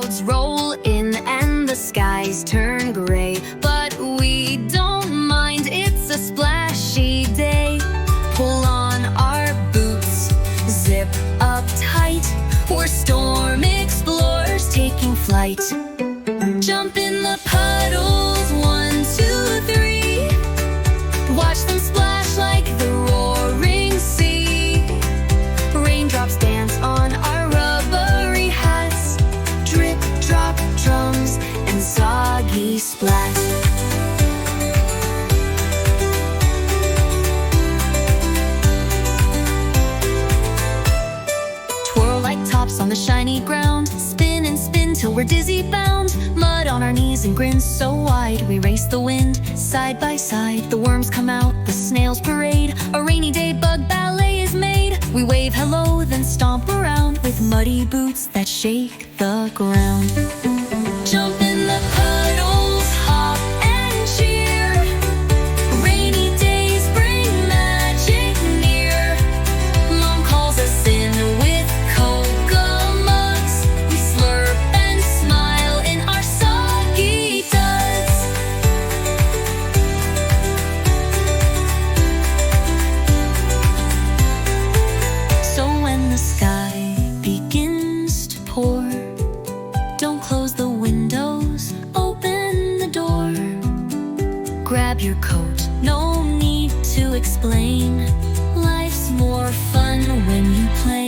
clouds roll in and the skies turn gray, but we don't mind, it's a splashy day. Pull on our boots, zip up tight, we're storm explorers taking flight. Jump in the puddles, 1, 2, 3. Watch them splash like the roaring sea. Raindrops dance on our rubbery hats. Drip, drop, drums, and soggy splats. Twirl like tops on the shiny ground. Spin and spin till we're dizzy bound. Mud on our knees and grins so wide. We race the wind, side by side. The worms come out, the snails parade. A rainy day bug ballet is made. We wave hello, then stomp around with muddy boots that shake the ground. Jump in the puddles, hop and cheer. Rainy days bring magic near. Mom calls us in with cocoa mugs. We slurp and smile in our soggy duds. So when the sky begins to pour, don't close the windows, open the door. Grab your coat, no need to explain. Life's more fun when you play.